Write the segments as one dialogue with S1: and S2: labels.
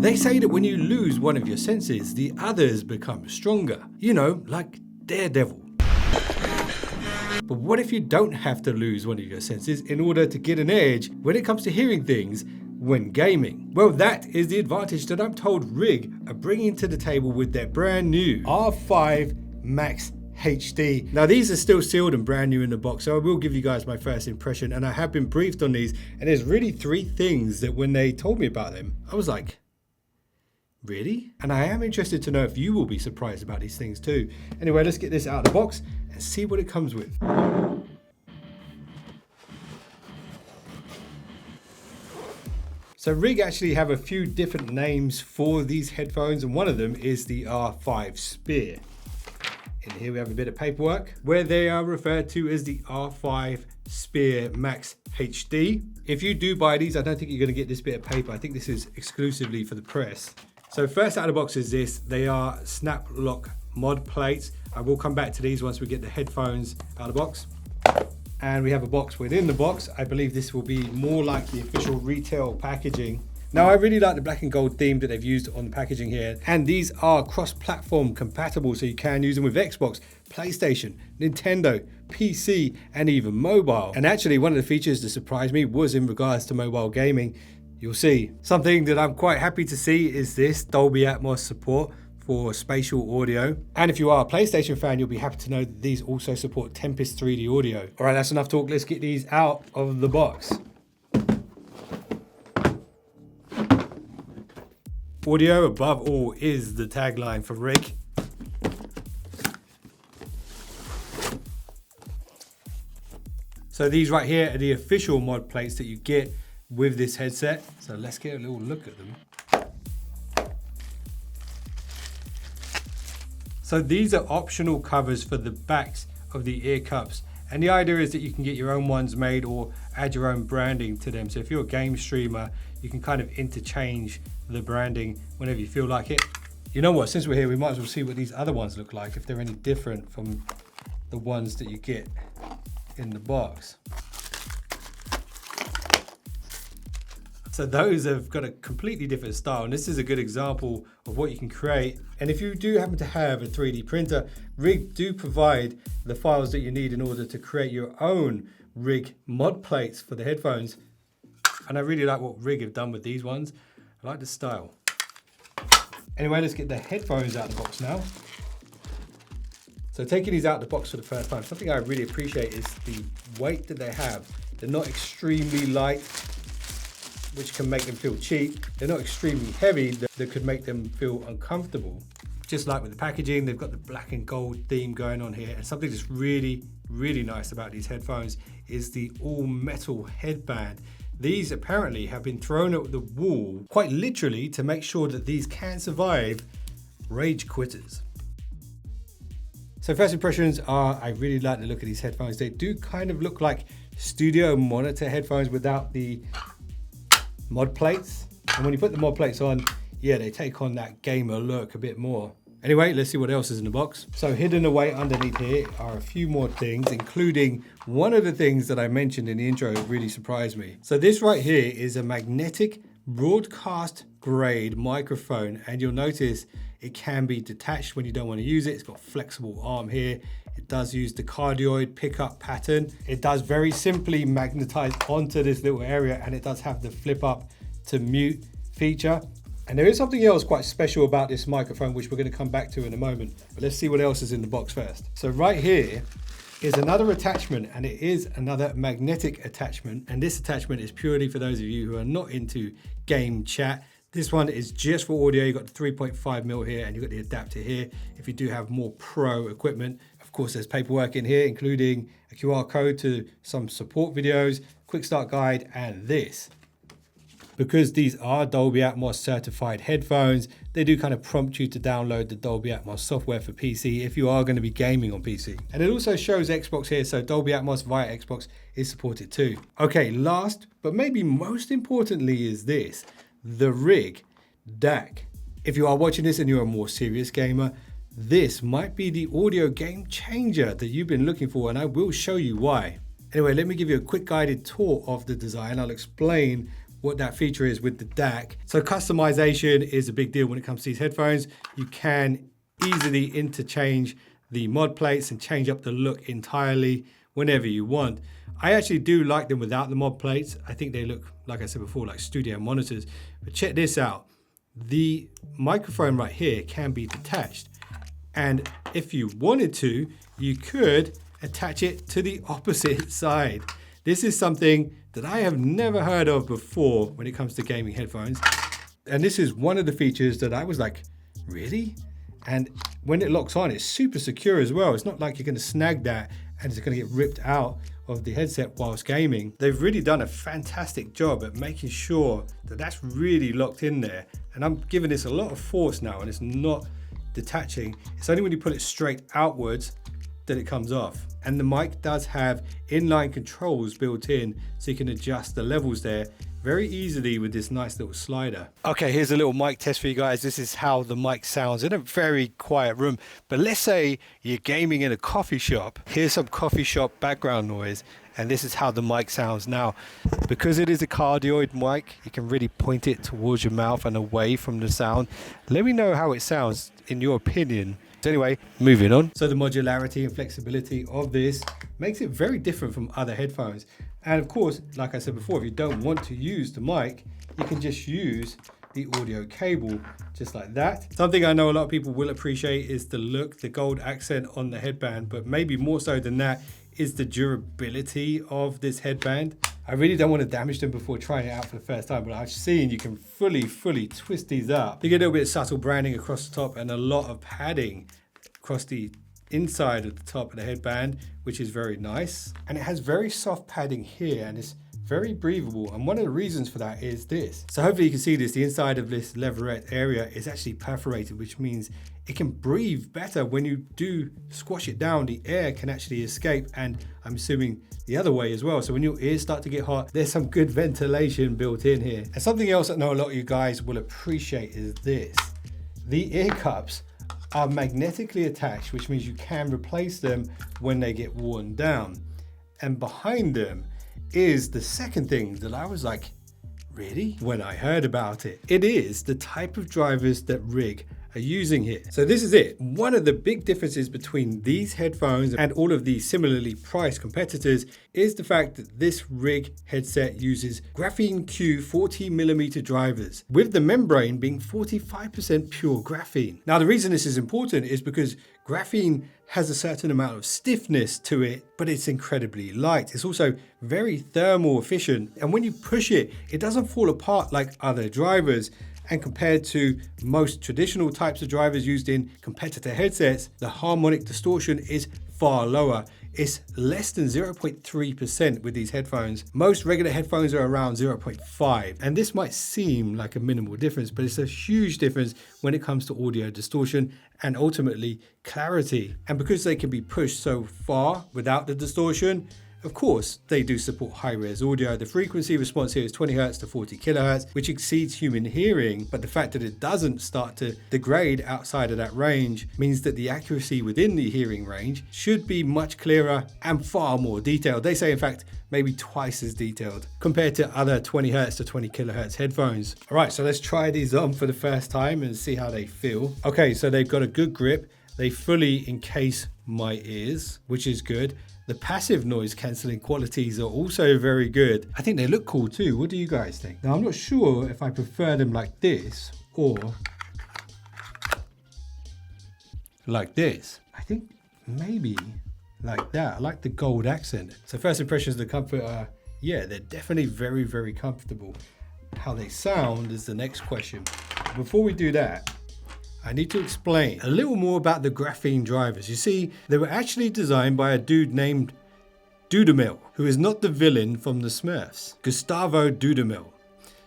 S1: They say that when you lose one of your senses, the others become stronger. You know, like Daredevil. But what if you don't have to lose one of your senses in order to get an edge when it comes to hearing things when gaming? Well, that is the advantage that I'm told Rig are bringing to the table with their brand new R5 Max HD. Now these are still sealed and brand new in the box, so I will give you guys my first impression, and I have been briefed on these, and there's really 3 things that when they told me about them, I was like, really? And I am interested to know if you will be surprised about these things too. Anyway, let's get this out of the box and see what it comes with. So Rig actually have a few different names for these headphones, and one of them is the R5 Spear. And here we have a bit of paperwork where they are referred to as the R5 Spear Max HD. If you do buy these, I don't think you're going to get this bit of paper. I think this is exclusively for the press. So first out of the box is this. They are snap lock mod plates. I will come back to these once we get the headphones out of the box. And we have a box within the box. I believe this will be more like the official retail packaging. Now I really like the black and gold theme that they've used on the packaging here. And these are cross-platform compatible, so you can use them with Xbox, PlayStation, Nintendo, PC, and even mobile. And actually one of the features that surprised me was in regards to mobile gaming. You'll see. Something that I'm quite happy to see is this Dolby Atmos support for spatial audio. And if you are a PlayStation fan, you'll be happy to know that these also support Tempest 3D audio. All right, that's enough talk. Let's get these out of the box. Audio above all is the tagline for Rig. So these right here are the official mod plates that you get with this headset. So let's get a little look at them. So these are optional covers for the backs of the ear cups. And the idea is that you can get your own ones made or add your own branding to them. So if you're a game streamer, you can kind of interchange the branding whenever you feel like it. You know what, since we're here, we might as well see what these other ones look like, if they're any different from the ones that you get in the box. So those have got a completely different style, and this is a good example of what you can create. And if you do happen to have a 3D printer, Rig do provide the files that you need in order to create your own Rig mod plates for the headphones. And I really like what Rig have done with these ones. I like the style. Anyway, let's get the headphones out of the box now. So taking these out of the box for the first time, something I really appreciate is the weight that they have. They're not extremely light, which can make them feel cheap. They're not extremely heavy, that could make them feel uncomfortable. Just like with the packaging, they've got the black and gold theme going on here. And something that's really, really nice about these headphones is the all metal headband. These apparently have been thrown at the wall, quite literally, to make sure that these can survive rage quitters. So first impressions are, I really like the look of these headphones. They do kind of look like studio monitor headphones without the mod plates. And when you put the mod plates on, yeah, they take on that gamer look a bit more. Anyway, let's see what else is in the box. So hidden away underneath here are a few more things, including one of the things that I mentioned in the intro that really surprised me. So this right here is a magnetic broadcast grade microphone, and you'll notice it can be detached when you don't want to use it. It's got a flexible arm here. It does use the cardioid pickup pattern. It does very simply magnetize onto this little area, and it does have the flip up to mute feature. And there is something else quite special about this microphone, which we're going to come back to in a moment. But let's see what else is in the box first. So right here is another attachment, and it is another magnetic attachment. And this attachment is purely for those of you who are not into game chat. This one is just for audio. You've got the 3.5mm here, and you've got the adapter here. If you do have more pro equipment, of course, there's paperwork in here, including a QR code to some support videos, quick start guide, and this. Because these are Dolby Atmos certified headphones, they do kind of prompt you to download the Dolby Atmos software for PC if you are going to be gaming on PC. And it also shows Xbox here, so Dolby Atmos via Xbox is supported too. Okay, last, but maybe most importantly is this, the Rig DAC. If you are watching this and you're a more serious gamer, this might be the audio game changer that you've been looking for, and I will show you why. Anyway, let me give you a quick guided tour of the design. I'll explain what that feature is with the DAC. So customization is a big deal when it comes to these headphones. You can easily interchange the mod plates and change up the look entirely whenever you want. I actually do like them without the mod plates. I think they look, like I said before, like studio monitors. But check this out. The microphone right here can be detached. And if you wanted to, you could attach it to the opposite side. This is something that I have never heard of before when it comes to gaming headphones. And this is one of the features that I was like, really? And when it locks on, it's super secure as well. It's not like you're going to snag that and it's going to get ripped out of the headset whilst gaming. They've really done a fantastic job at making sure that that's really locked in there. And I'm giving this a lot of force now, and it's not detaching. It's only when you put it straight outwards that it comes off. And the mic does have inline controls built in, so you can adjust the levels there very easily with this nice little slider. Okay, here's a little mic test for you guys. This is how the mic sounds in a very quiet room. But let's say you're gaming in a coffee shop. Here's some coffee shop background noise, and this is how the mic sounds now. Because it is a cardioid mic, you can really point it towards your mouth and away from the sound. Let me know how it sounds in your opinion. Anyway, moving on. So the modularity and flexibility of this makes it very different from other headphones. And of course, like I said before, if you don't want to use the mic, you can just use the audio cable just like that. Something I know a lot of people will appreciate is the look, the gold accent on the headband, but maybe more so than that is the durability of this headband. I really don't want to damage them before trying it out for the first time, but I've seen you can fully twist these up. You get a little bit of subtle branding across the top and a lot of padding across the inside of the top of the headband, which is very nice. And it has very soft padding here, and it's very breathable. And one of the reasons for that is this. So hopefully you can see this, the inside of this leverette area is actually perforated, which means it can breathe better. When you do squash it down, the air can actually escape, and I'm assuming the other way as well. So when your ears start to get hot, there's some good ventilation built in here. And something else I know a lot of you guys will appreciate is this. The ear cups are magnetically attached, which means you can replace them when they get worn down. And behind them is the second thing that I was like, really? When I heard about it. It is the type of drivers that Rig are using here. So this is it. One of the big differences between these headphones and all of the similarly priced competitors is the fact that this Rig headset uses Graphene Q 40mm drivers, with the membrane being 45% pure graphene. Now the reason this is important is because graphene has a certain amount of stiffness to it, but it's incredibly light. It's also very thermal efficient, and when you push it, it doesn't fall apart like other drivers. And compared to most traditional types of drivers used in competitor headsets, the harmonic distortion is far lower. It's less than 0.3% with these headphones. Most regular headphones are around 0.5. And this might seem like a minimal difference, but it's a huge difference when it comes to audio distortion and ultimately clarity. And because they can be pushed so far without the distortion, of course, they do support high-res audio. The frequency response here is 20 Hz to 40 kHz, which exceeds human hearing. But the fact that it doesn't start to degrade outside of that range means that the accuracy within the hearing range should be much clearer and far more detailed. They say, in fact, maybe twice as detailed compared to other 20 Hz to 20 kHz headphones. All right, so let's try these on for the first time and see how they feel. Okay, so they've got a good grip. They fully encase my ears, which is good. The passive noise cancelling qualities are also very good. I think they look cool too. What do you guys think? Now, I'm not sure if I prefer them like this or like this. I think maybe like that. I like the gold accent. So first impressions of the comfort are, yeah, they're definitely very comfortable. How they sound is the next question. Before we do that, I need to explain a little more about the graphene drivers. You see, they were actually designed by a dude named Dudamel, who is not the villain from the Smurfs, Gustavo Dudamel.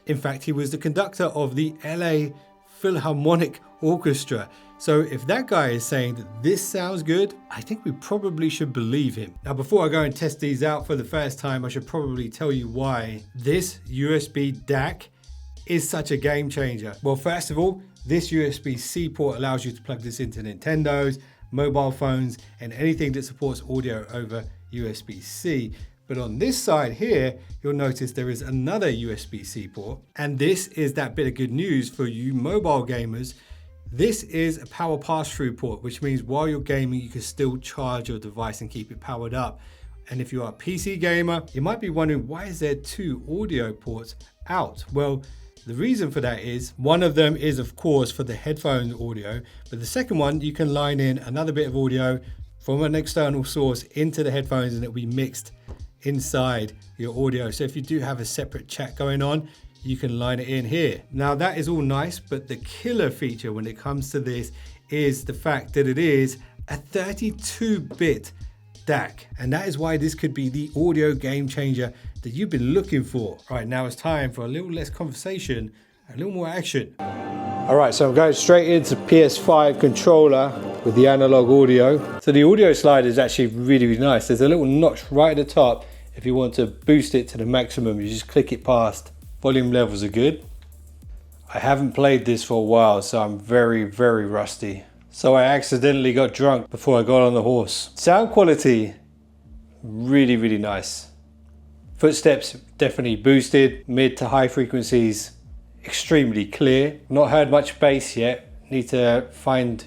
S1: In fact, he was the conductor of the LA Philharmonic Orchestra. So if that guy is saying that this sounds good, I think we probably should believe him. Now, before I go and test these out for the first time, I should probably tell you why this USB DAC is such a game changer. Well, first of all, this USB-C port allows you to plug this into Nintendos, mobile phones, and anything that supports audio over USB-C. But on this side here, you'll notice there is another USB-C port. And this is that bit of good news for you mobile gamers. This is a power pass-through port, which means while you're gaming, you can still charge your device and keep it powered up. And if you are a PC gamer, you might be wondering, why is there two audio ports out? Well, the reason for that is one of them is, of course, for the headphone audio, but the second one, you can line in another bit of audio from an external source into the headphones and it'll be mixed inside your audio. So if you do have a separate chat going on, you can line it in here. Now that is all nice, but the killer feature when it comes to this is the fact that it is a 32-bit DAC. And that is why this could be the audio game changer that you've been looking for. All right, now it's time for a little less conversation, a little more action. All right, so I'm going straight into PS5 controller with the analog audio. So the audio slide is actually really, really nice. There's a little notch right at the top. If you want to boost it to the maximum, you just click it past. Volume levels are good. I haven't played this for a while, so I'm very, very rusty. So I accidentally got drunk before I got on the horse. Sound quality, really, really nice. Footsteps definitely boosted, mid to high frequencies, extremely clear. Not heard much bass yet. Need to find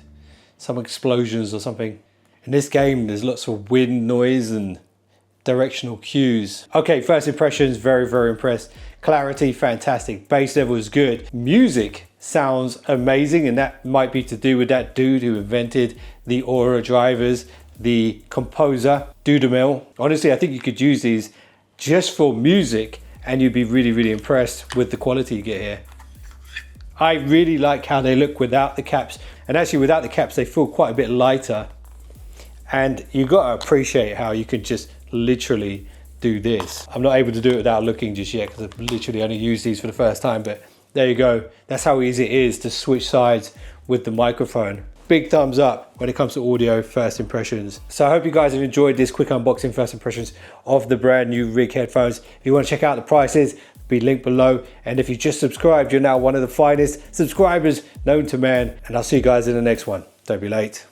S1: some explosions or something. In this game, there's lots of wind noise and directional cues. Okay, first impressions, very, very impressed. Clarity, fantastic. Bass level is good. Music sounds amazing, and that might be to do with that dude who invented the Aura drivers, the composer, Dudamel. Honestly, I think you could use these just for music and you'd be really, really impressed with the quality you get here. I really like how they look without the caps, and actually without the caps they feel quite a bit lighter, and you've got to appreciate how you could just literally do this. I'm not able to do it without looking just yet because I've literally only used these for the first time, but there you go. That's how easy it is to switch sides with the microphone. Big thumbs up when it comes to audio first impressions. So I hope you guys have enjoyed this quick unboxing first impressions of the brand new Rig headphones. If you want to check out the prices, be linked below. And if you just subscribed, you're now one of the finest subscribers known to man. And I'll see you guys in the next one. Don't be late.